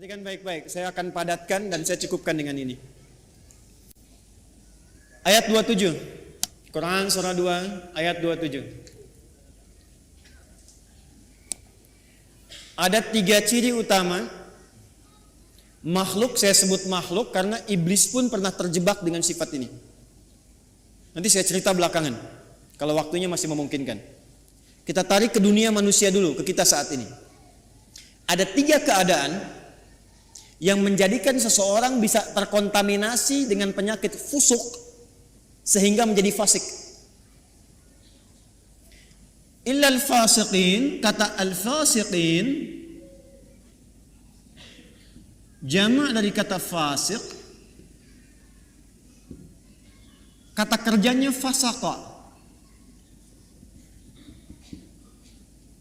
Perhatikan baik-baik, saya akan padatkan dan saya cukupkan dengan ini. Ayat 27, Quran surah 2 ayat 27. Ada 3 ciri utama makhluk, saya sebut makhluk karena iblis pun pernah terjebak dengan sifat ini. Nanti saya cerita belakangan, kalau waktunya masih memungkinkan. Kita tarik ke dunia manusia dulu, ke kita saat ini. Ada 3 keadaan yang menjadikan seseorang bisa terkontaminasi dengan penyakit fusuk sehingga menjadi fasik. Illal fasiqin, kata al-fasiqin jamak dari kata fasik, kata kerjanya fasaqa.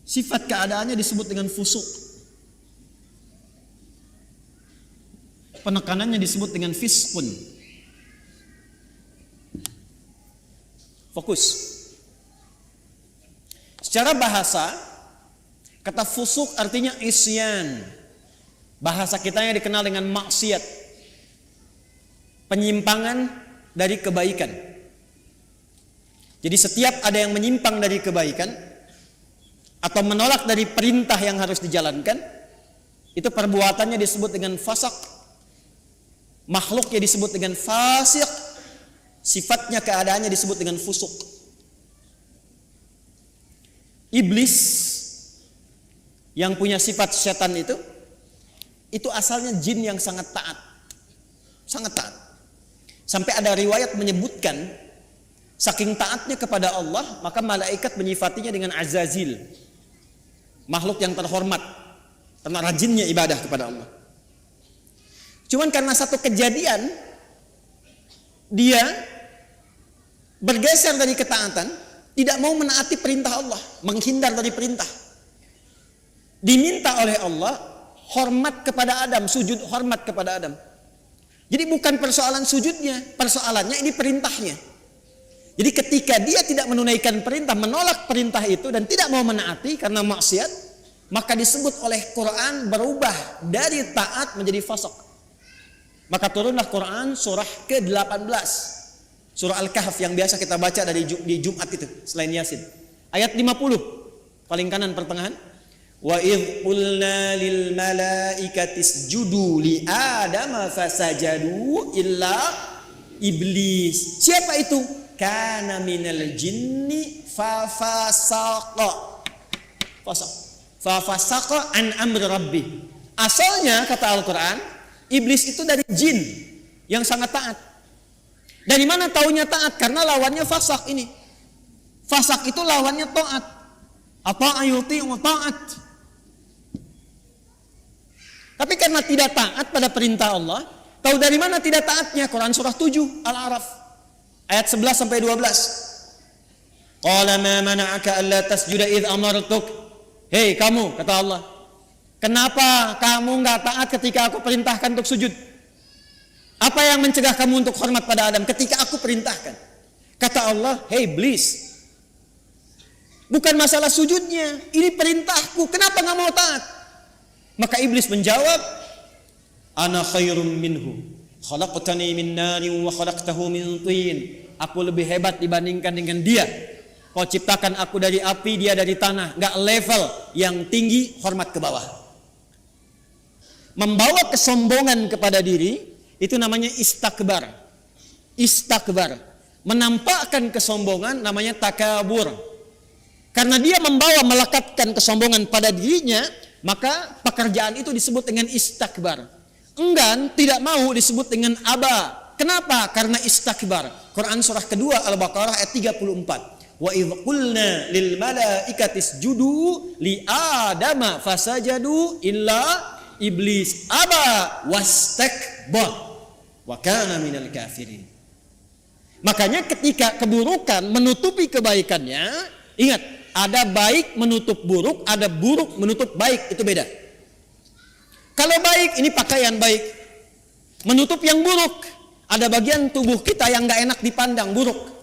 Sifat keadaannya disebut dengan fusuk. Penekanannya disebut dengan fiskun. Fokus. Secara bahasa, kata fusuk artinya isyan. Bahasa kita yang dikenal dengan maksiat, penyimpangan dari kebaikan. Jadi setiap ada yang menyimpang dari kebaikan atau menolak dari perintah yang harus dijalankan, itu perbuatannya disebut dengan fasak. Makhluknya disebut dengan fasik, sifatnya keadaannya disebut dengan fusuk. Iblis yang punya sifat setan itu asalnya jin yang sangat taat. Sangat taat. Sampai ada riwayat menyebutkan saking taatnya kepada Allah, maka malaikat menyifatinya dengan Azazil, makhluk yang terhormat karena rajinnya ibadah kepada Allah. Cuman karena satu kejadian dia bergeser dari ketaatan, tidak mau menaati perintah Allah, menghindar dari perintah. Diminta oleh Allah hormat kepada Adam, sujud hormat kepada Adam. Jadi bukan persoalan sujudnya, persoalannya ini perintahnya. Jadi ketika dia tidak menunaikan perintah, menolak perintah itu dan tidak mau menaati karena maksiat, maka disebut oleh Quran berubah dari taat menjadi fasik. Maka turunlah Quran surah ke-18, surah Al-Kahf yang biasa kita baca di Jumat itu selain Yasin. Ayat 50, paling kanan pertengahan. Wa idh qulna lil malaikati isjudu li Adama fasajadu illa iblis. Siapa itu? Kana minal jinni fa fasaqa. Fa fasaqa an amri rabbi. Asalnya kata Al-Quran, iblis itu dari jin yang sangat taat. Dari mana taunya taat? Karena lawannya fasak ini. Fasak itu lawannya taat. Apa ayuti wa taat. Tapi karena tidak taat pada perintah Allah, tahu dari mana tidak taatnya? Quran surah 7 Al-A'raf ayat 11 sampai 12. Qala ma mana'aka alla tasjuda idh amartuk. Hei kamu, kata Allah, kenapa kamu enggak taat ketika aku perintahkan untuk sujud? Apa yang mencegah kamu untuk hormat pada Adam ketika aku perintahkan? Kata Allah, hey iblis, bukan masalah sujudnya, ini perintahku, kenapa enggak mau taat? Maka iblis menjawab, ana khairum minhu, khalaqtani min narin wa khalaqtahu min tin. Aku lebih hebat dibandingkan dengan dia. Kau ciptakan aku dari api, dia dari tanah. Enggak level, yang tinggi hormat ke bawah. Membawa kesombongan kepada diri itu namanya istakbar. Istakbar, menampakkan kesombongan namanya takabur. Karena dia membawa melekatkan kesombongan pada dirinya, maka pekerjaan itu disebut dengan istakbar. Enggan, tidak mau disebut dengan aba. Kenapa? Karena istakbar. Quran surah kedua Al-Baqarah ayat 34. Wa idh qulna lil malaikati isjudu li Adama fasajadu illa iblis aba wastakbar wa kana minal kafirin. Makanya ketika keburukan menutupi kebaikannya, ingat, ada baik menutup buruk, ada buruk menutup baik, itu beda. Kalau baik ini pakaian baik, menutup yang buruk, ada bagian tubuh kita yang gak enak dipandang, buruk.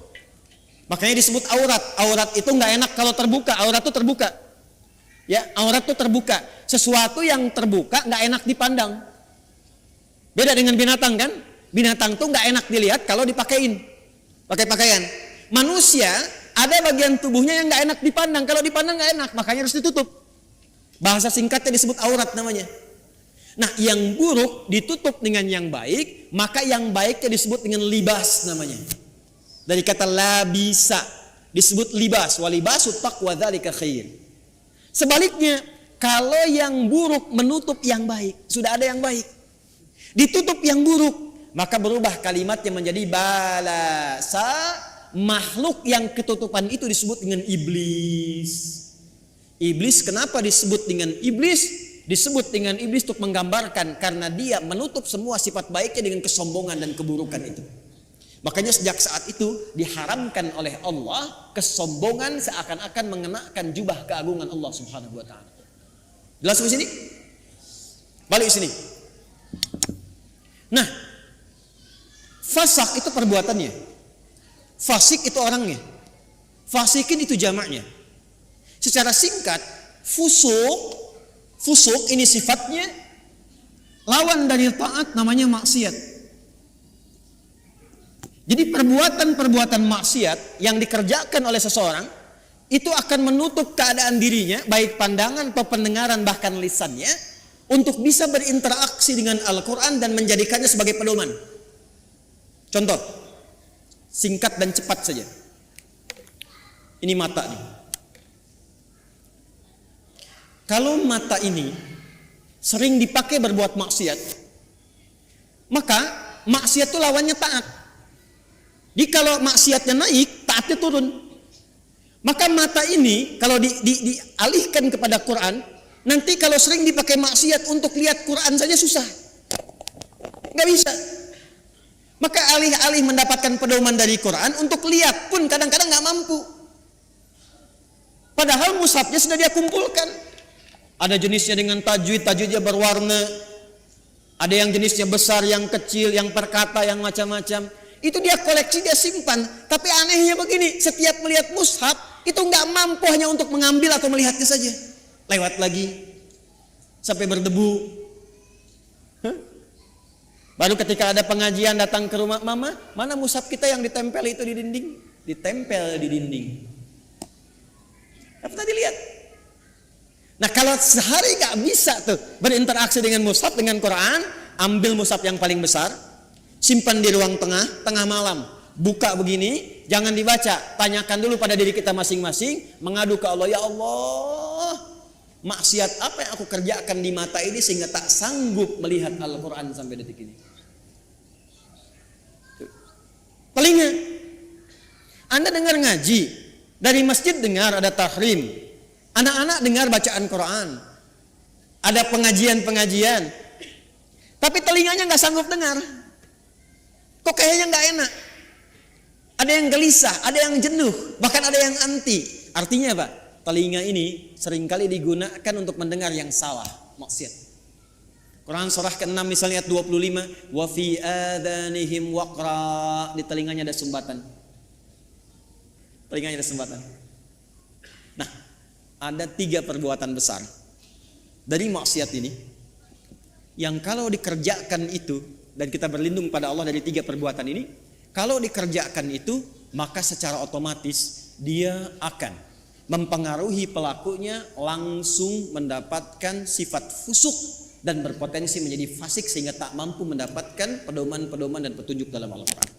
Makanya disebut aurat. Aurat itu gak enak kalau terbuka, aurat itu terbuka. Ya, aurat itu terbuka. Sesuatu yang terbuka nggak enak dipandang. Beda dengan binatang kan? Binatang tuh nggak enak dilihat kalau dipakein, pakai pakaian. Manusia ada bagian tubuhnya yang nggak enak dipandang. Kalau dipandang nggak enak, makanya harus ditutup. Bahasa singkatnya disebut aurat namanya. Nah, yang buruk ditutup dengan yang baik, maka yang baiknya disebut dengan libas namanya. Dari kata labisa disebut libas. Walibasut taqwa dzalika khair. Sebaliknya, kalau yang buruk menutup yang baik, sudah ada yang baik, ditutup yang buruk, maka berubah kalimatnya menjadi balasa. Makhluk yang ketutupan itu disebut dengan iblis. Iblis kenapa disebut dengan iblis? Disebut dengan iblis untuk menggambarkan karena dia menutup semua sifat baiknya dengan kesombongan dan keburukan itu. Makanya sejak saat itu diharamkan oleh Allah kesombongan seakan-akan mengenakan jubah keagungan Allah Subhanahu wa taala. Jelas di sini? Balik sini. Nah, fasak itu perbuatannya. Fasik itu orangnya. Fasikin itu jamaknya. Secara singkat, fusuk ini sifatnya, lawan dari taat namanya maksiat. Jadi perbuatan-perbuatan maksiat yang dikerjakan oleh seseorang itu akan menutup keadaan dirinya, baik pandangan atau pendengaran bahkan lisannya, untuk bisa berinteraksi dengan Al-Quran dan menjadikannya sebagai pedoman. Contoh, singkat dan cepat saja. Ini mata nih. Kalau mata ini sering dipakai berbuat maksiat, maka maksiat itu lawannya taat. Jadi kalau maksiatnya naik, taatnya turun. Maka mata ini kalau dialihkan kepada Quran, nanti kalau sering dipakai maksiat untuk lihat Quran saja susah, nggak bisa. Maka alih-alih mendapatkan pedoman dari Quran, untuk lihat pun kadang-kadang nggak mampu. Padahal mushafnya sudah dia kumpulkan. Ada jenisnya dengan tajwid, tajwidnya berwarna. Ada yang jenisnya besar, yang kecil, yang perkata, yang macam-macam. Itu dia koleksi, dia simpan. Tapi anehnya begini, setiap melihat mushaf itu nggak mampu hanya untuk mengambil atau melihatnya saja. Lewat lagi sampai berdebu. Baru ketika ada pengajian datang ke rumah, mama, mana mushaf kita yang ditempel itu di dinding? Ditempel di dinding. Apa tadi lihat? Nah, kalau sehari nggak bisa tuh berinteraksi dengan mushaf, dengan Quran, ambil mushaf yang paling besar, simpan di ruang tengah malam, buka begini, jangan dibaca, tanyakan dulu pada diri kita masing-masing, mengadu ke Allah, ya Allah, maksiat apa yang aku kerjakan di mata ini sehingga tak sanggup melihat Al-Quran sampai detik ini. Telinga, Anda dengar ngaji, dari masjid dengar ada tahrim, anak-anak dengar bacaan Quran, ada pengajian-pengajian, tapi telinganya nggak sanggup dengar. Kok kayaknya nggak enak? Ada yang gelisah, ada yang jenuh, bahkan ada yang anti. Artinya apa? Telinga ini seringkali digunakan untuk mendengar yang salah, maksiat. Quran surah ke-6 misalnya ayat 25, wa fi adhanihim waqra, di telinganya ada sumbatan. Telinganya ada sumbatan. Nah, ada 3 perbuatan besar dari maksiat ini yang kalau dikerjakan itu, dan kita berlindung pada Allah dari 3 perbuatan ini, kalau dikerjakan itu, maka secara otomatis dia akan mempengaruhi pelakunya langsung mendapatkan sifat fusuk dan berpotensi menjadi fasik sehingga tak mampu mendapatkan pedoman-pedoman dan petunjuk dalam Al-Quran.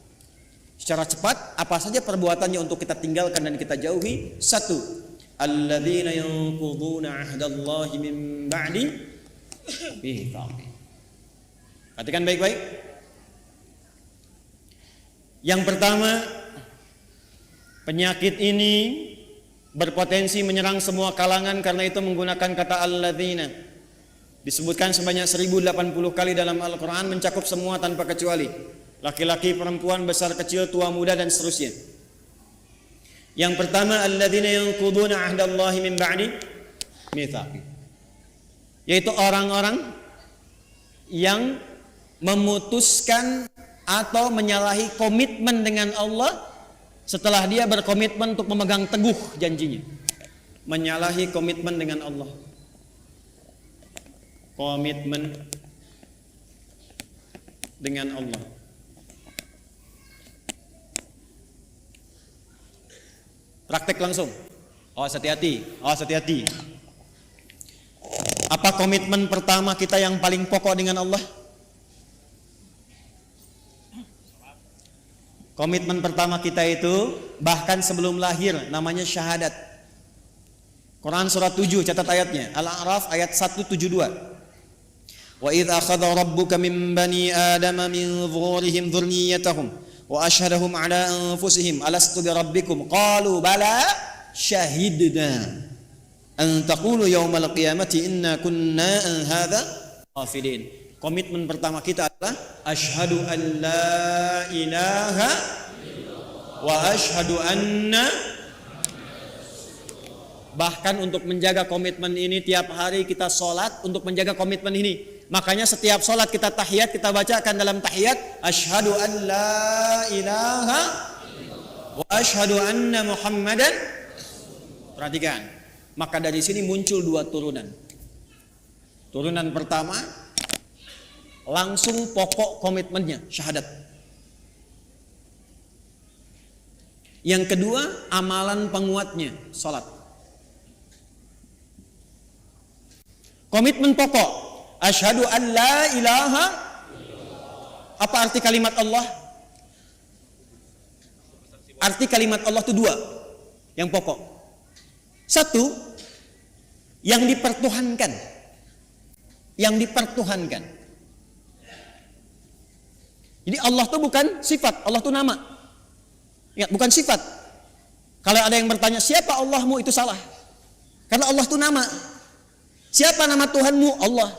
Secara cepat, apa saja perbuatannya untuk kita tinggalkan dan kita jauhi? 1. Alladzina yanquduna ahdallahi min ba'di mitsaqih. Perhatikan baik-baik. Yang pertama, penyakit ini berpotensi menyerang semua kalangan karena itu menggunakan kata alladzina. Disebutkan sebanyak 1080 kali dalam Al-Quran, mencakup semua tanpa kecuali. Laki-laki, perempuan, besar, kecil, tua, muda, dan seterusnya. Yang pertama, alladzina yanquduna ahdallahi min ba'di mitsaqih. Yaitu orang-orang yang memutuskan atau menyalahi komitmen dengan Allah setelah dia berkomitmen untuk memegang teguh janjinya. menyalahi komitmen dengan Allah. Komitmen dengan Allah. Praktek langsung. Awas hati-hati, awas hati-hati. Apa komitmen pertama kita yang paling pokok dengan Allah? Komitmen pertama kita itu bahkan sebelum lahir namanya syahadat. Quran surat 7 catat ayatnya. Al-A'raf ayat 172. Wa idz akhadha rabbuka min bani adama min zuhurihim dzurriyyatahum wa asyhadahum ala anfusihim alastu bi rabbikum qalu bala syahidna an taqulu yaumal qiyamati inna kunna an hadza ghafilin. Komitmen pertama kita adalah asyhadu an la ilaha wa asyhadu anna. Bahkan untuk menjaga komitmen ini tiap hari kita sholat untuk menjaga komitmen ini. Makanya setiap sholat kita tahiyat, kita bacakan dalam tahiyat asyhadu an la ilaha wa asyhadu anna muhammadan. Perhatikan. Maka dari sini muncul dua turunan. Turunan pertama langsung pokok komitmennya syahadat. Yang kedua amalan penguatnya salat. Komitmen pokok asyhadu an la ilaha. Apa arti kalimat Allah? Arti kalimat Allah itu dua yang pokok. Satu, yang dipertuhankan. Yang dipertuhankan. Jadi Allah itu bukan sifat, Allah itu nama. Ya, bukan sifat. Kalau ada yang bertanya siapa Allahmu, itu salah. Karena Allah itu nama. Siapa nama Tuhanmu? Allah.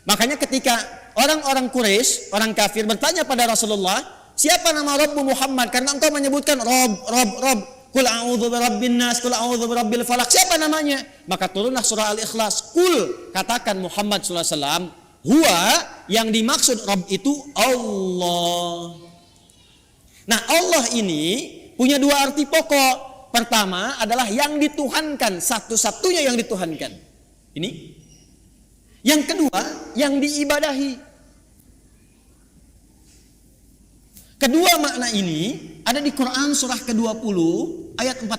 Makanya ketika orang-orang Quraisy, orang kafir bertanya pada Rasulullah, siapa nama Rabbu Muhammad? Karena engkau menyebutkan Rob. Qul a'udzu birabbin nas, qul a'udzu birabbil falaq. Siapa namanya? Maka turunlah surah Al-Ikhlas. Qul, katakan Muhammad sallallahu alaihi wasallam, huwa, yang dimaksud Rabb itu Allah. Nah, Allah ini punya dua arti pokok. Pertama adalah yang dituhankan, satu-satunya yang dituhankan. Ini. Yang kedua, yang diibadahi. Kedua makna ini ada di Quran surah ke-20 ayat 14.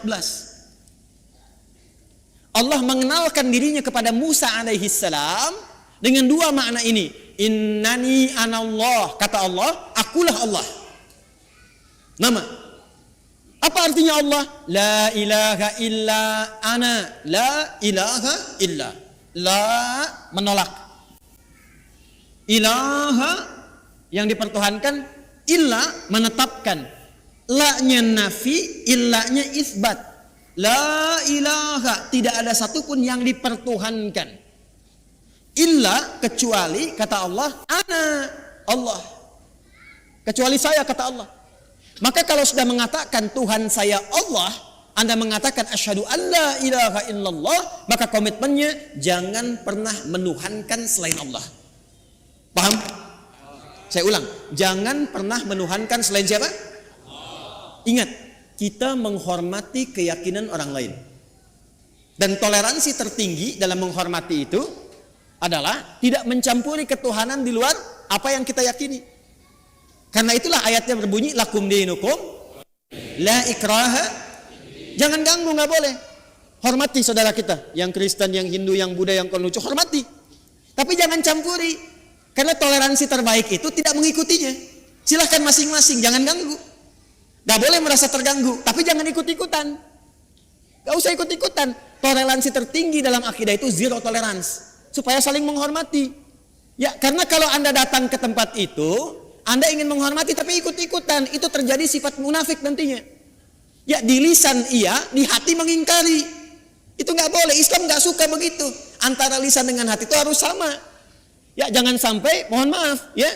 Allah mengenalkan dirinya kepada Musa alaihi salam dengan dua makna ini. Innani anallah, kata Allah, akulah Allah. Nama. Apa artinya Allah? La ilaha illa ana, la ilaha illa. La menolak. Ilaha yang dipertuhankan, illa menetapkan. La-nya nafi, illa-nya isbat. La ilaha, tidak ada satupun yang dipertuhankan. Illa, kecuali, kata Allah, ana, Allah. Kecuali saya, kata Allah. Maka kalau sudah mengatakan Tuhan saya Allah, Anda mengatakan asyhadu an la ilaha illallah, maka komitmennya jangan pernah menuhankan selain Allah. Paham? Saya ulang, jangan pernah menuhankan selain siapa? Ingat, kita menghormati keyakinan orang lain. Dan toleransi tertinggi dalam menghormati itu adalah tidak mencampuri ketuhanan di luar apa yang kita yakini. Karena itulah ayatnya berbunyi lakum dinukum la ikraha. Jangan ganggu, nggak boleh. Hormati saudara kita, yang Kristen, yang Hindu, yang Buddha, yang Konghucu, hormati. Tapi jangan campuri. Karena toleransi terbaik itu tidak mengikutinya. Silahkan masing-masing, jangan ganggu. Nggak boleh merasa terganggu, tapi jangan ikut-ikutan. Nggak usah ikut-ikutan. Toleransi tertinggi dalam akidah itu zero tolerance, supaya saling menghormati. Ya, karena kalau Anda datang ke tempat itu, Anda ingin menghormati tapi ikut-ikutan, itu terjadi sifat munafik nantinya. Ya, di lisan iya, di hati mengingkari. Itu nggak boleh. Islam nggak suka begitu. Antara lisan dengan hati itu harus sama. Ya, jangan sampai, mohon maaf, ya,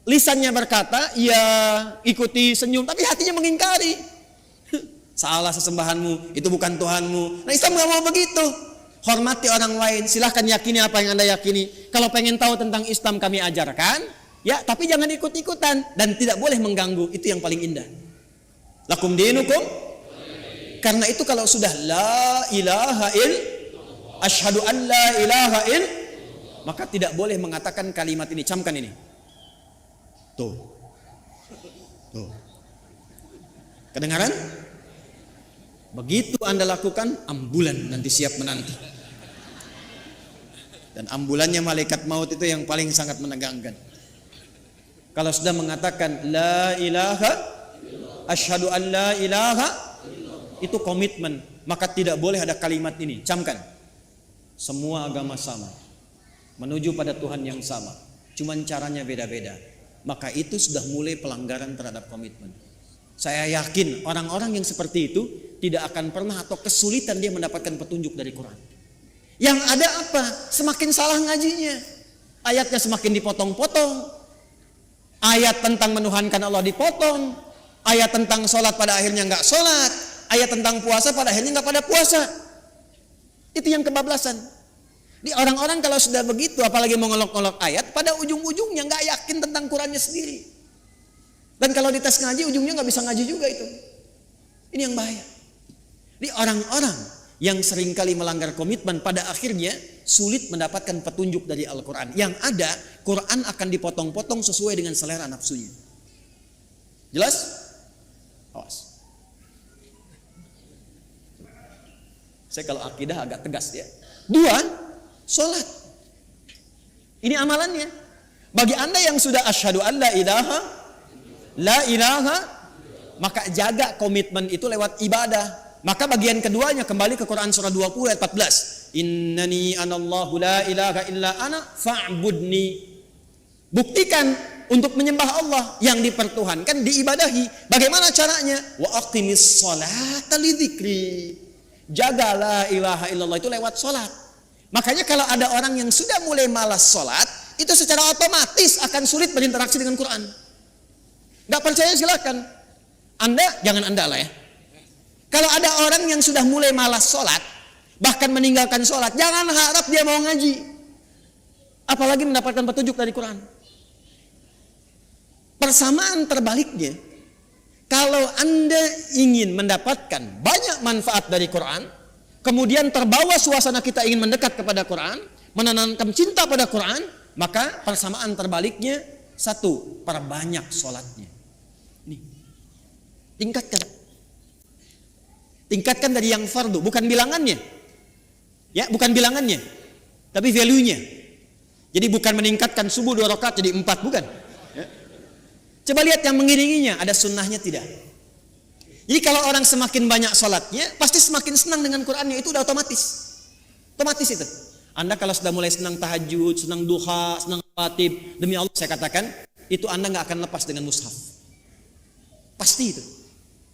lisannya berkata, ya, ikuti senyum, tapi hatinya mengingkari. Salah sesembahanmu, itu bukan Tuhanmu. Nah, Islam nggak mau begitu. Hormati orang lain, silahkan yakini apa yang Anda yakini. Kalau pengen tahu tentang Islam kami ajarkan, ya, tapi jangan ikut-ikutan dan tidak boleh mengganggu. Itu yang paling indah. Lakum dinukum. karena itu kalau sudah la ilaha il, asyhadu an la ilaha il, maka tidak boleh mengatakan kalimat ini. Camkan ini. Tuh. Kedengaran? Begitu Anda lakukan, ambulan nanti siap menanti. Dan ambulannya malaikat maut itu yang paling sangat menegangkan. Kalau sudah mengatakan la ilaha, asyhadu an la ilaha, itu komitmen, maka tidak boleh ada kalimat ini. Camkan. Semua agama sama, menuju pada Tuhan yang sama, cuman caranya beda-beda. Maka itu sudah mulai pelanggaran terhadap komitmen. Saya yakin orang-orang yang seperti itu tidak akan pernah atau kesulitan dia mendapatkan petunjuk dari Quran. Yang ada apa? Semakin salah ngajinya. Ayatnya semakin dipotong-potong. Ayat tentang menuhankan Allah dipotong. Ayat tentang sholat pada akhirnya nggak sholat. Ayat tentang puasa pada akhirnya nggak pada puasa. Itu yang kebablasan. Di orang-orang kalau sudah begitu, apalagi mau ngolok-ngolok ayat, pada ujung-ujungnya nggak yakin tentang Qurannya sendiri. Dan kalau di tes ngaji, ujungnya nggak bisa ngaji juga itu. Ini yang bahaya. Di orang-orang yang seringkali melanggar komitmen, pada akhirnya sulit mendapatkan petunjuk dari Al-Quran. Yang ada, Quran akan dipotong-potong sesuai dengan selera nafsunya. Jelas? Awas. Saya kalau akidah agak tegas ya. 2, sholat. Ini amalannya. Bagi Anda yang sudah asyhadu an la ilaha, maka jaga komitmen itu lewat ibadah. Maka bagian keduanya kembali ke Quran surah 20 ayat 14. Innani anallahu la ilaha illa ana fa'budni. Buktikan untuk menyembah Allah yang dipertuhankan, diibadahi. Bagaimana caranya? Wa aqimis sholata lidzikri. Jaga la ilaha illallah itu lewat sholat. Makanya kalau ada orang yang sudah mulai malas sholat, itu secara otomatis akan sulit berinteraksi dengan Quran. Gak percaya silakan. Anda, jangan Anda lah ya. Kalau ada orang yang sudah mulai malas sholat, bahkan meninggalkan sholat, jangan harap dia mau ngaji. Apalagi mendapatkan petunjuk dari Quran. Persamaan terbaliknya, kalau Anda ingin mendapatkan banyak manfaat dari Quran, kemudian terbawa suasana kita ingin mendekat kepada Quran, menanamkan cinta pada Quran, maka persamaan terbaliknya, 1, perbanyak sholatnya. Nih, tingkatkan dari yang fardu, bukan bilangannya, ya, bukan bilangannya, tapi value-nya. Jadi bukan meningkatkan subuh 2 rakaat jadi 4, bukan. Ya. Coba lihat yang mengiringinya, ada sunnahnya tidak. Jadi kalau orang semakin banyak sholatnya, pasti semakin senang dengan Qurannya, itu udah otomatis itu. Anda kalau sudah mulai senang tahajud, senang duha, senang khatib, demi Allah saya katakan, itu Anda nggak akan lepas dengan mushaf. Pasti itu.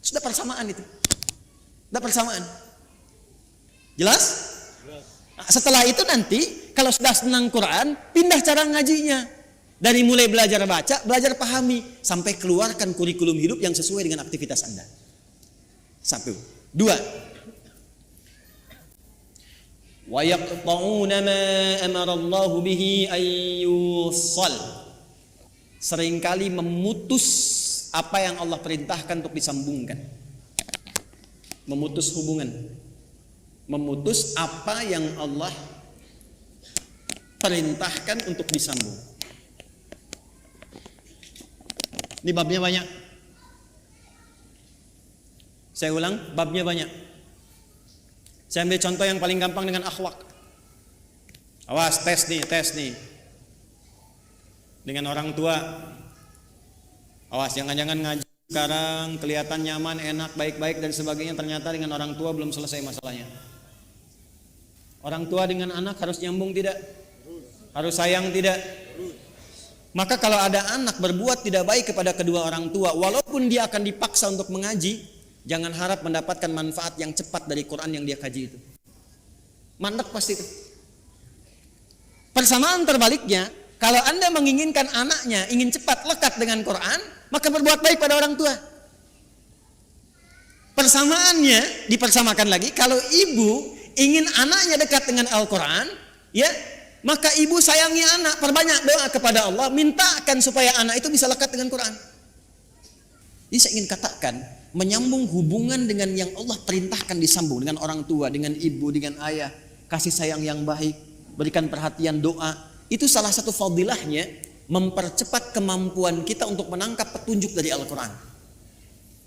Sudah persamaan itu. Sudah persamaan. Jelas? Nah, setelah itu nanti kalau sudah senang Quran, pindah cara ngajinya. Dari mulai belajar baca, belajar pahami, sampai keluarkan kurikulum hidup yang sesuai dengan aktivitas Anda. 1. 2. Wa yaqta'una ma amara Allah bihi ayyusal. Seringkali memutus apa yang Allah perintahkan untuk disambungkan. Memutus hubungan. Memutus apa yang Allah perintahkan untuk disambung. Ini babnya banyak. Saya ulang, babnya banyak. Saya ambil contoh yang paling gampang dengan akhlak. Awas, tes nih. Dengan orang tua. Awas, jangan-jangan ngaji sekarang kelihatan nyaman, enak, baik-baik dan sebagainya, ternyata dengan orang tua belum selesai masalahnya. Orang tua dengan anak harus nyambung tidak? Harus sayang tidak? Maka kalau ada anak berbuat tidak baik kepada kedua orang tua, walaupun dia akan dipaksa untuk mengaji, jangan harap mendapatkan manfaat yang cepat dari Quran yang dia kaji itu. Mandek pasti itu. Persamaan terbaliknya, kalau Anda menginginkan anaknya ingin cepat lekat dengan Quran, maka berbuat baik pada orang tua. Persamaannya dipersamakan lagi, kalau ibu ingin anaknya dekat dengan Al-Quran, ya, maka ibu sayangi anak, perbanyak doa kepada Allah, mintakan supaya anak itu bisa lekat dengan Quran. Jadi saya ingin katakan, menyambung hubungan dengan yang Allah perintahkan disambung, dengan orang tua, dengan ibu, dengan ayah, kasih sayang yang baik, berikan perhatian, doa. Itu salah satu fadilahnya, mempercepat kemampuan kita untuk menangkap petunjuk dari Al-Quran.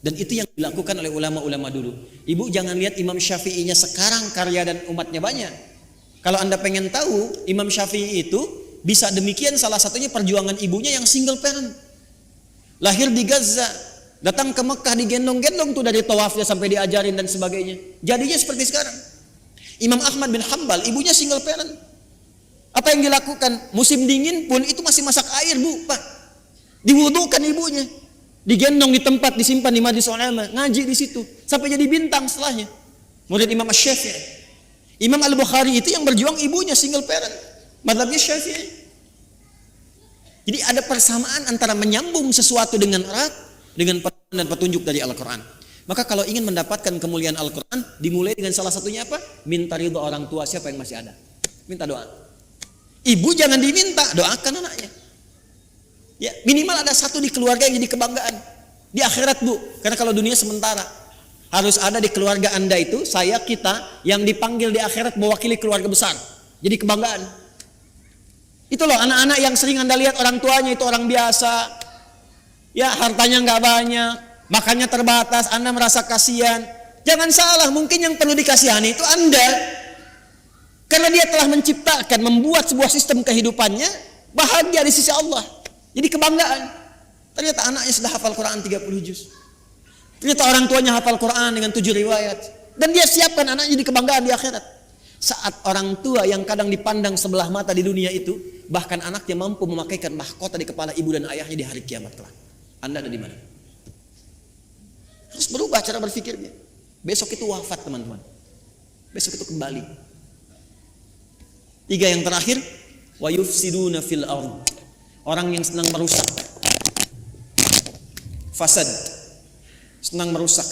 Dan itu yang dilakukan oleh ulama-ulama dulu. Ibu jangan lihat Imam Syafi'inya sekarang karya dan umatnya banyak. Kalau Anda pengen tahu Imam Syafi'i itu bisa demikian, salah satunya perjuangan ibunya yang single parent. Lahir di Gaza, datang ke Mekah digendong-gendong tuh dari tawafnya sampai diajarin dan sebagainya. Jadinya seperti sekarang. Imam Ahmad bin Hanbal, ibunya single parent. Apa yang dilakukan? Musim dingin pun itu masih masak air, Bu, Pak. Diwudukan ibunya. Digendong di tempat, disimpan di majlis ulama, ngaji di situ sampai jadi bintang setelahnya. Murid Imam Asy-Syafi'i. Imam Al-Bukhari itu yang berjuang ibunya single parent. Mazhabnya Syafi'i. Jadi ada persamaan antara menyambung sesuatu dengan erat dengan petunjuk dan petunjuk dari Al-Quran. Maka kalau ingin mendapatkan kemuliaan Al-Quran, dimulai dengan salah satunya apa? Minta ridho orang tua siapa yang masih ada. Minta doa. Ibu jangan diminta, doakan anaknya. Ya, minimal ada satu di keluarga yang jadi kebanggaan. Di akhirat, Bu. Karena kalau dunia sementara. Harus ada di keluarga Anda itu, saya, kita, yang dipanggil di akhirat mewakili keluarga besar. Jadi kebanggaan. Itu loh anak-anak yang sering Anda lihat orang tuanya itu orang biasa. Ya, hartanya nggak banyak, makannya terbatas, Anda merasa kasihan. Jangan salah, mungkin yang perlu dikasihani itu Anda. Karena dia telah menciptakan, membuat sebuah sistem kehidupannya bahagia di sisi Allah. Jadi kebanggaan. Ternyata anaknya sudah hafal Quran 30 juz. Ternyata orang tuanya hafal Quran dengan 7 riwayat. Dan dia siapkan anaknya di kebanggaan di akhirat. Saat orang tua yang kadang dipandang sebelah mata di dunia itu, bahkan anaknya mampu memakaikan mahkota di kepala ibu dan ayahnya di hari kiamat kelak. Anda ada di mana? Harus berubah cara berpikirnya. Besok itu wafat, teman-teman. Besok itu kembali. 3 yang terakhir, wa yufsiduna fil ardh. Orang yang senang merusak. Fasad. Senang merusak.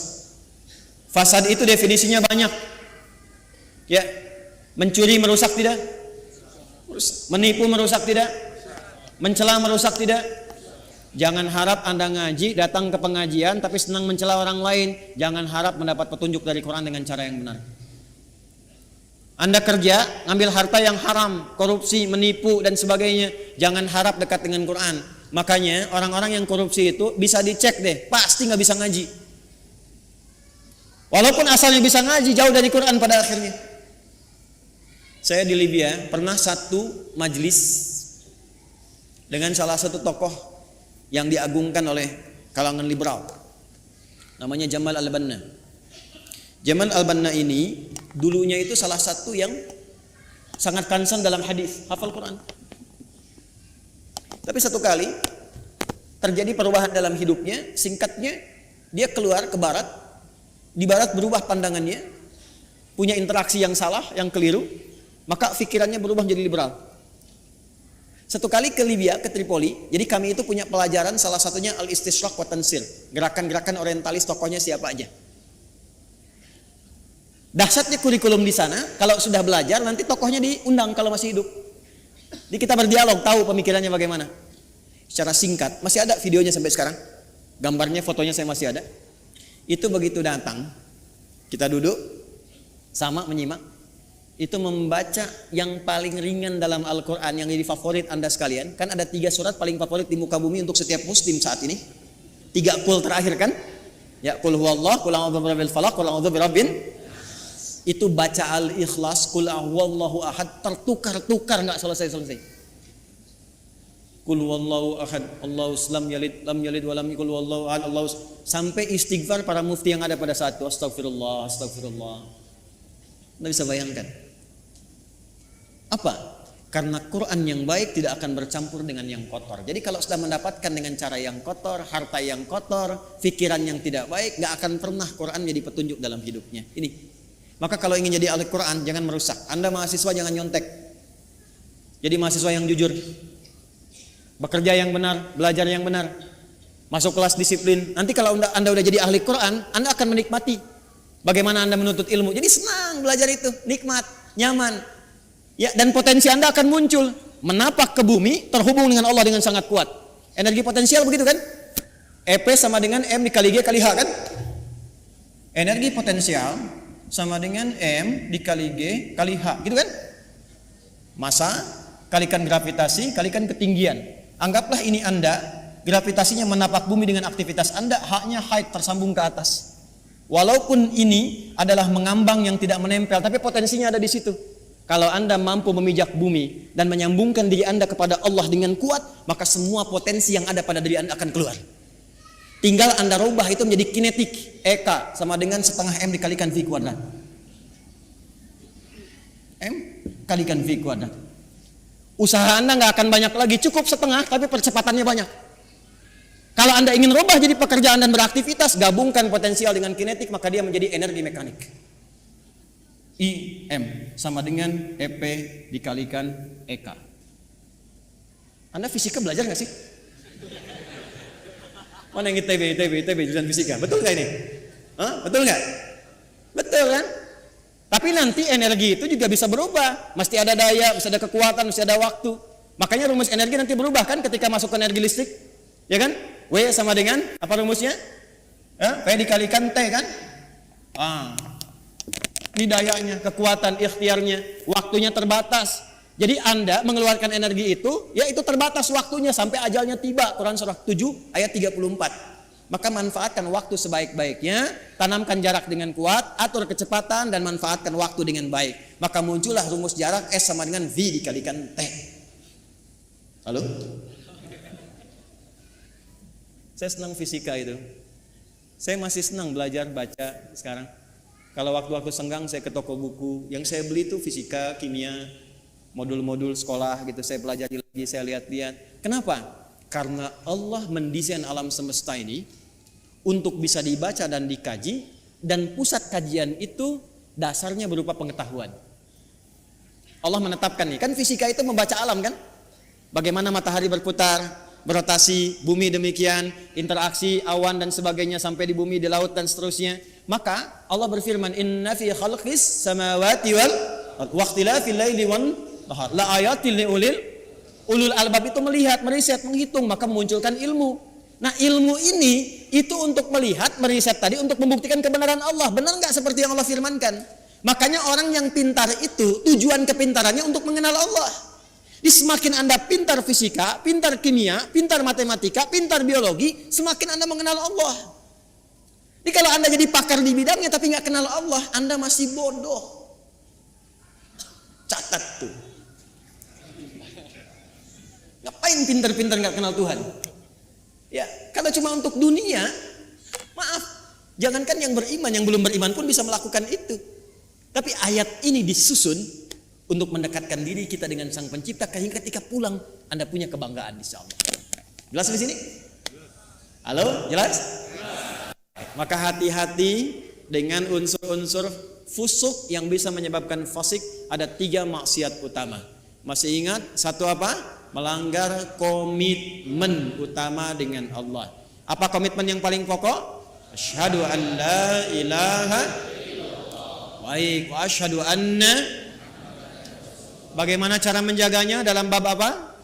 Fasad itu definisinya banyak. Ya, mencuri merusak tidak? Menipu merusak tidak? Mencela merusak tidak? Jangan harap Anda ngaji, datang ke pengajian tapi senang mencela orang lain. Jangan harap mendapat petunjuk dari Quran dengan cara yang benar. Anda kerja, ngambil harta yang haram, korupsi, menipu dan sebagainya. Jangan harap dekat dengan Quran. Makanya orang-orang yang korupsi itu bisa dicek deh, pasti nggak bisa ngaji. Walaupun asalnya bisa ngaji, jauh dari Quran pada akhirnya. Saya di Libya pernah satu majlis dengan salah satu tokoh yang diagungkan oleh kalangan liberal. Namanya Jamal Al-Banna. Jamal Al-Banna ini dulunya itu salah satu yang sangat concern dalam hadis, hafal Quran. Tapi satu kali terjadi perubahan dalam hidupnya, singkatnya dia keluar ke barat. Di barat berubah pandangannya, punya interaksi yang salah, yang keliru, maka pikirannya berubah menjadi liberal. Satu kali ke Libya, ke Tripoli, jadi kami itu punya pelajaran salah satunya Al-Istishraq wa Tansir, gerakan-gerakan orientalis, tokohnya siapa aja. Dahsyatnya kurikulum di sana, kalau sudah belajar nanti tokohnya diundang kalau masih hidup. Jadi kita berdialog, tahu pemikirannya bagaimana. Secara singkat, masih ada videonya sampai sekarang. Gambarnya, fotonya saya masih ada. Itu begitu datang, kita duduk sama menyimak. Itu membaca yang paling ringan dalam Al-Quran yang jadi favorit Anda sekalian. Kan ada 3 surat paling favorit di muka bumi untuk setiap muslim saat ini. 3 qul terakhir kan? Ya, qul huwallah, qul a'udzu birabbil falaq, qul a'udzu birabbin. Itu baca Al-Ikhlas, qul huwallahu ahad, tertukar-tukar enggak selesai-selesai. Qul huwallahu ahad, Allahus lam yalid wa lam yakul huwallahu ahad, Allahus, sampai istighfar para mufti yang ada pada saat itu, astagfirullah, astagfirullah. Anda bisa bayangkan. Apa? Karena Quran yang baik tidak akan bercampur dengan yang kotor. Jadi kalau sudah mendapatkan dengan cara yang kotor, harta yang kotor, pikiran yang tidak baik, nggak akan pernah Quran jadi petunjuk dalam hidupnya. Ini. Maka kalau ingin jadi ahli Quran, jangan merusak. Anda mahasiswa jangan nyontek. Jadi mahasiswa yang jujur, bekerja yang benar, belajar yang benar, masuk kelas disiplin. Nanti kalau Anda udah jadi ahli Quran, Anda akan menikmati bagaimana Anda menuntut ilmu. Jadi senang belajar itu, nikmat, nyaman. Ya, dan potensi Anda akan muncul, menapak ke bumi, terhubung dengan Allah dengan sangat kuat. Energi potensial begitu kan? EP sama dengan M dikali G kali H kan? Energi potensial sama dengan M dikali G kali H, gitu kan? Massa kalikan gravitasi kalikan ketinggian. Anggaplah ini Anda, gravitasinya menapak bumi dengan aktivitas Anda, H-nya height tersambung ke atas. Walaupun ini adalah mengambang yang tidak menempel, tapi potensinya ada di situ. Kalau Anda mampu memijak bumi dan menyambungkan diri Anda kepada Allah dengan kuat, maka semua potensi yang ada pada diri Anda akan keluar. Tinggal Anda rubah itu menjadi kinetik. EK sama dengan setengah M dikalikan V kuadrat. M kalikan V kuadrat. Usaha Anda nggak akan banyak lagi, cukup setengah, tapi percepatannya banyak. Kalau Anda ingin rubah jadi pekerjaan dan beraktivitas, gabungkan potensial dengan kinetik, maka dia menjadi energi mekanik. IM sama dengan EP dikalikan EK. Anda fisika belajar nggak sih? Mana yang ITB jurusan fisika? Betul nggak ini? Hah? Betul nggak? Betul kan? Tapi nanti energi itu juga bisa berubah. Mesti ada daya, mesti ada kekuatan, mesti ada waktu. Makanya rumus energi nanti berubah kan ketika masuk ke energi listrik, ya kan? W sama dengan apa rumusnya? P dikalikan T kan? Ini dayanya, kekuatan, ikhtiarnya, waktunya terbatas. Jadi Anda mengeluarkan energi itu, ya itu terbatas waktunya sampai ajalnya tiba. Quran surah 7 ayat 34. Maka manfaatkan waktu sebaik-baiknya, tanamkan jarak dengan kuat, atur kecepatan dan manfaatkan waktu dengan baik. Maka muncullah rumus jarak S sama dengan V dikalikan T. Halo? Saya senang fisika itu. Saya masih senang belajar baca sekarang. Kalau waktu-waktu senggang saya ke toko buku, yang saya beli itu fisika, kimia, modul-modul sekolah gitu, saya pelajari lagi, saya lihat-lihat. Kenapa? Karena Allah mendesain alam semesta ini untuk bisa dibaca dan dikaji, dan pusat kajian itu dasarnya berupa pengetahuan. Allah menetapkan nih, kan fisika itu membaca alam kan? Bagaimana matahari berputar, berotasi, bumi demikian, interaksi awan dan sebagainya sampai di bumi, di laut dan seterusnya. Maka Allah berfirman, inna fi khalqis samawati wal waqtilafil laili wan nahar la ayatil ulul albab. Itu melihat, meriset, menghitung, maka memunculkan ilmu. Nah ilmu ini itu untuk melihat, meriset tadi untuk membuktikan kebenaran Allah. Benar nggak seperti yang Allah firmankan? Makanya orang yang pintar itu tujuan kepintarannya untuk mengenal Allah. Di semakin Anda pintar fisika, pintar kimia, pintar matematika, pintar biologi, semakin Anda mengenal Allah. Jadi kalau Anda jadi pakar di bidangnya tapi nggak kenal Allah, Anda masih bodoh. Catat tuh. Ngapain pintar-pintar nggak kenal Tuhan? Ya, kalau cuma untuk dunia, maaf. Jangankan yang beriman, yang belum beriman pun bisa melakukan itu. Tapi ayat ini disusun untuk mendekatkan diri kita dengan Sang Pencipta, sehingga ketika pulang Anda punya kebanggaan insya Allah. Jelas di sini? Halo, jelas? Maka hati-hati dengan unsur-unsur fusuk yang bisa menyebabkan fasik. Ada 3 maksiat utama. Masih ingat satu apa? Melanggar komitmen utama dengan Allah. Apa komitmen yang paling pokok? Asyhadu an la ilaha wa asyhadu anna. Bagaimana cara menjaganya dalam bab apa?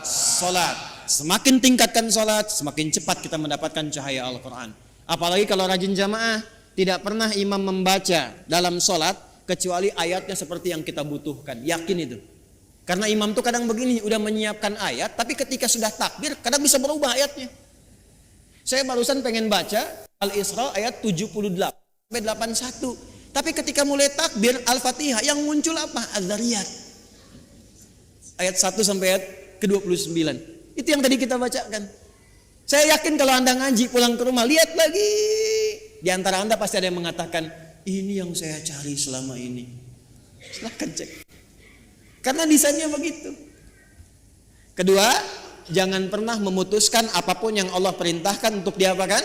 Salat. Semakin tingkatkan salat, semakin cepat kita mendapatkan cahaya Al-Quran. Apalagi kalau rajin jamaah, tidak pernah imam membaca dalam salat kecuali ayatnya seperti yang kita butuhkan. Yakin itu. Karena imam tuh kadang begini, udah menyiapkan ayat, tapi ketika sudah takbir, kadang bisa berubah ayatnya. Saya barusan pengen baca Al-Isra ayat 78 sampai 81. Tapi ketika mulai takbir Al-Fatihah, yang muncul apa? Az-Zariyat. Ayat 1 sampai ayat ke-29. Itu yang tadi kita bacakan. Saya yakin kalau Anda ngaji pulang ke rumah, lihat lagi. Di antara Anda pasti ada yang mengatakan, ini yang saya cari selama ini. Silahkan cek. Karena desainnya begitu. Kedua, jangan pernah memutuskan apapun yang Allah perintahkan untuk diapakan?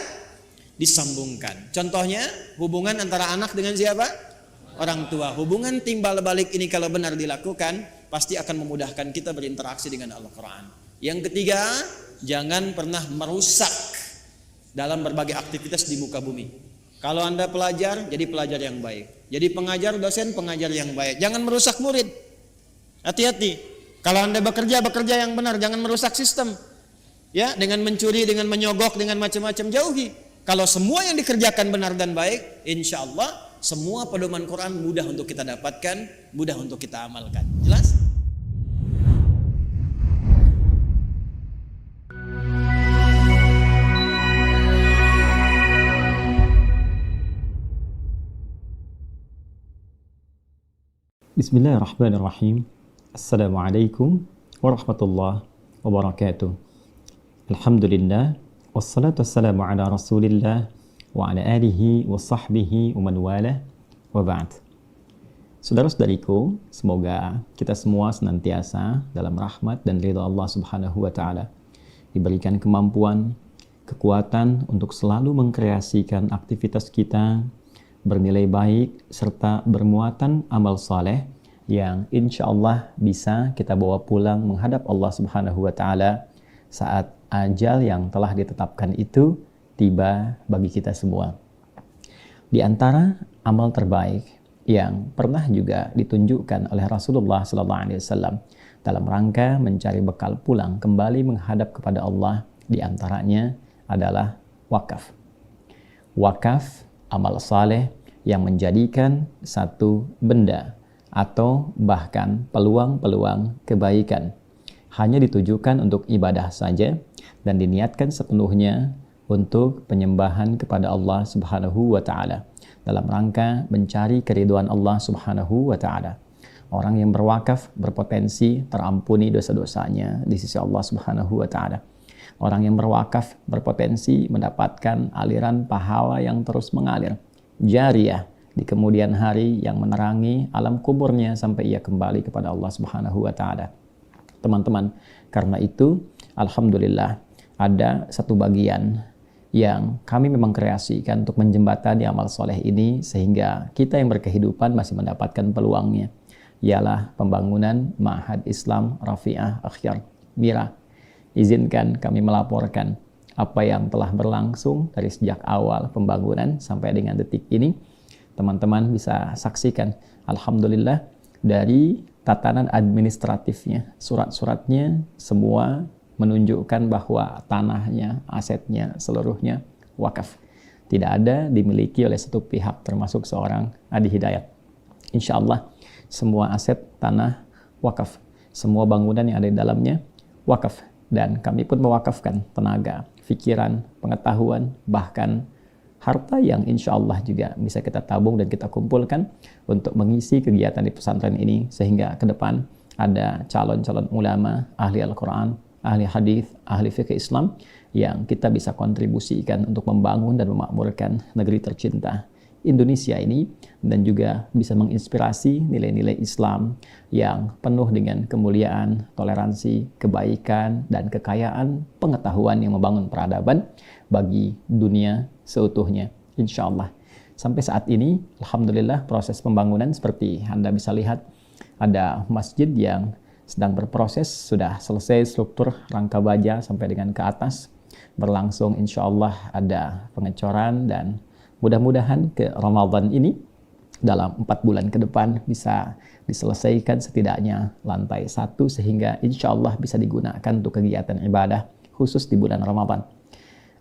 Disambungkan. Contohnya, hubungan antara anak dengan siapa? Orang tua. Hubungan timbal balik ini kalau benar dilakukan, pasti akan memudahkan kita berinteraksi dengan Al-Quran. Yang ketiga, jangan pernah merusak dalam berbagai aktivitas di muka bumi. Kalau Anda pelajar, jadi pelajar yang baik. Jadi pengajar, dosen, pengajar yang baik. Jangan merusak murid. Hati-hati. Kalau Anda bekerja yang benar, jangan merusak sistem. Ya, dengan mencuri, dengan menyogok, dengan macam-macam, jauhi. Kalau semua yang dikerjakan benar dan baik, insya Allah semua pedoman Quran mudah untuk kita dapatkan, mudah untuk kita amalkan. Jelas? Bismillahirrahmanirrahim. Assalamualaikum warahmatullahi wabarakatuh. Alhamdulillah, wassalatu wassalamu ala rasulillah wa ala alihi wa sahbihi wa man walah wa ba'd. Saudara-saudariku, semoga kita semua senantiasa dalam rahmat dan ridha Allah Subhanahu wa taala, diberikan kemampuan, kekuatan untuk selalu mengkreasikan aktivitas kita bernilai baik serta bermuatan amal saleh yang insya Allah bisa kita bawa pulang menghadap Allah Subhanahu wa taala saat ajal yang telah ditetapkan itu tiba bagi kita semua. Di antara amal terbaik yang pernah juga ditunjukkan oleh Rasulullah SAW dalam rangka mencari bekal pulang kembali menghadap kepada Allah, di antaranya adalah wakaf. Wakaf, amal saleh yang menjadikan satu benda atau bahkan peluang-peluang kebaikan hanya ditujukan untuk ibadah saja dan diniatkan sepenuhnya untuk penyembahan kepada Allah Subhanahu wa taala dalam rangka mencari keridhaan Allah Subhanahu wa taala. Orang yang berwakaf berpotensi terampuni dosa-dosanya di sisi Allah Subhanahu wa taala. Orang yang berwakaf berpotensi mendapatkan aliran pahala yang terus mengalir, jariyah, di kemudian hari yang menerangi alam kuburnya sampai ia kembali kepada Allah Subhanahu wa taala. Teman-teman, karena itu alhamdulillah ada satu bagian yang kami memang kreasikan untuk menjembatani amal soleh ini sehingga kita yang berkehidupan masih mendapatkan peluangnya, ialah pembangunan Ma'had Islam Rafi'ah Akhyar Mira. Izinkan kami melaporkan apa yang telah berlangsung dari sejak awal pembangunan sampai dengan detik ini. Teman-teman bisa saksikan, alhamdulillah, dari tatanan administratifnya, surat-suratnya semua menunjukkan bahwa tanahnya, asetnya, seluruhnya wakaf. Tidak ada dimiliki oleh satu pihak termasuk seorang Adi Hidayat. Insya Allah semua aset tanah wakaf, semua bangunan yang ada di dalamnya wakaf. Dan kami pun mewakafkan tenaga, pikiran, pengetahuan, bahkan harta yang insya Allah juga bisa kita tabung dan kita kumpulkan untuk mengisi kegiatan di pesantren ini sehingga ke depan ada calon-calon ulama, ahli Al-Quran, ahli hadis, ahli fikih Islam yang kita bisa kontribusikan untuk membangun dan memakmurkan negeri tercinta Indonesia ini dan juga bisa menginspirasi nilai-nilai Islam yang penuh dengan kemuliaan, toleransi, kebaikan, dan kekayaan pengetahuan yang membangun peradaban bagi dunia seutuhnya, insya Allah. Sampai saat ini, alhamdulillah proses pembangunan seperti Anda bisa lihat, ada masjid yang sedang berproses, sudah selesai struktur rangka baja sampai dengan ke atas, berlangsung insya Allah ada pengecoran dan mudah-mudahan ke Ramadan ini dalam 4 bulan ke depan bisa diselesaikan setidaknya lantai 1 sehingga insya Allah bisa digunakan untuk kegiatan ibadah khusus di bulan Ramadan.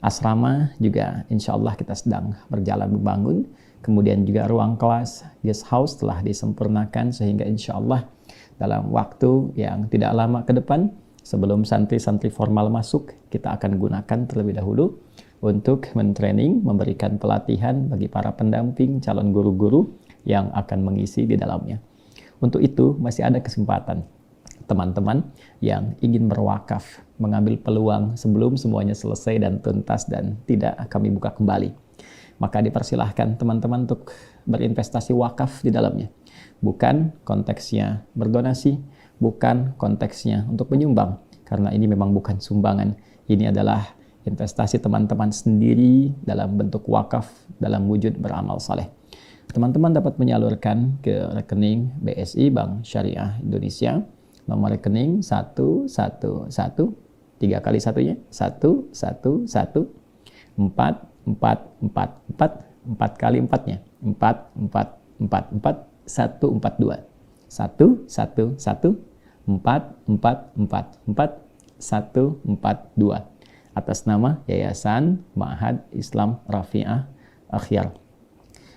Asrama juga insya Allah kita sedang berjalan membangun. Kemudian juga ruang kelas, guest house telah disempurnakan sehingga insya Allah dalam waktu yang tidak lama ke depan sebelum santri-santri formal masuk kita akan gunakan terlebih dahulu untuk mentraining, memberikan pelatihan bagi para pendamping calon guru-guru yang akan mengisi di dalamnya. Untuk itu masih ada kesempatan teman-teman yang ingin berwakaf, mengambil peluang sebelum semuanya selesai dan tuntas dan tidak kami buka kembali. Maka dipersilahkan teman-teman untuk berinvestasi wakaf di dalamnya. Bukan konteksnya berdonasi, bukan konteksnya untuk menyumbang, karena ini memang bukan sumbangan. Ini adalah investasi teman-teman sendiri dalam bentuk wakaf dalam wujud beramal saleh. Teman-teman dapat menyalurkan ke rekening BSI Bank Syariah Indonesia, nomor rekening 111 3 kali satunya 111 4 kali 4-nya 4 142 111 4 142 atas nama Yayasan Ma'had Islam Rafi'ah Akhyar.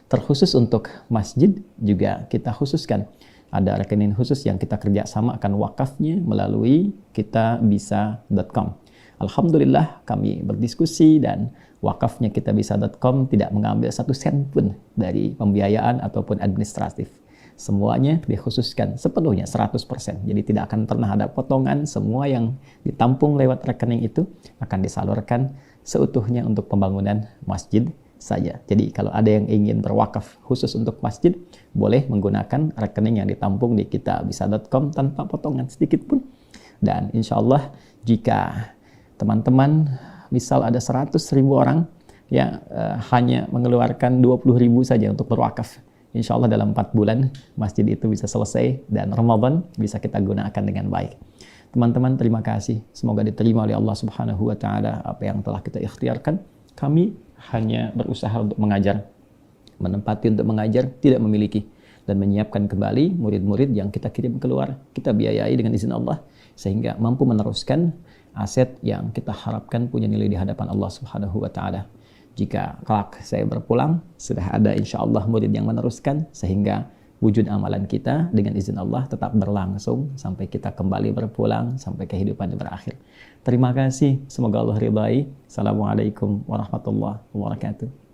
Terkhusus untuk masjid juga kita khususkan ada rekening khusus yang kita kerjasamakan wakafnya melalui kitabisa.com. Alhamdulillah kami berdiskusi dan wakafnya kitabisa.com tidak mengambil 1 sen pun dari pembiayaan ataupun administratif. Semuanya dikhususkan sepenuhnya 100%. Jadi tidak akan pernah ada potongan, semua yang ditampung lewat rekening itu akan disalurkan seutuhnya untuk pembangunan masjid saja. Jadi kalau ada yang ingin berwakaf khusus untuk masjid, boleh menggunakan rekening yang ditampung di kitabisa.com tanpa potongan sedikit pun. Dan insya Allah jika teman-teman misal ada 100.000 orang ya hanya mengeluarkan 20.000 saja untuk berwakaf, insya Allah dalam 4 bulan masjid itu bisa selesai dan Ramadan bisa kita gunakan dengan baik. Teman-teman, terima kasih. Semoga diterima oleh Allah Subhanahu wa taala apa yang telah kita ikhtiarkan. Kami hanya berusaha untuk mengajar, menempati untuk mengajar, tidak memiliki, dan menyiapkan kembali murid-murid yang kita kirim keluar, kita biayai dengan izin Allah sehingga mampu meneruskan aset yang kita harapkan punya nilai di hadapan Allah Subhanahu wa taala. Jika kelak saya berpulang, sudah ada insya Allah murid yang meneruskan sehingga wujud amalan kita dengan izin Allah tetap berlangsung sampai kita kembali berpulang, sampai kehidupan berakhir. Terima kasih, semoga Allah ridai. Assalamualaikum warahmatullahi wabarakatuh.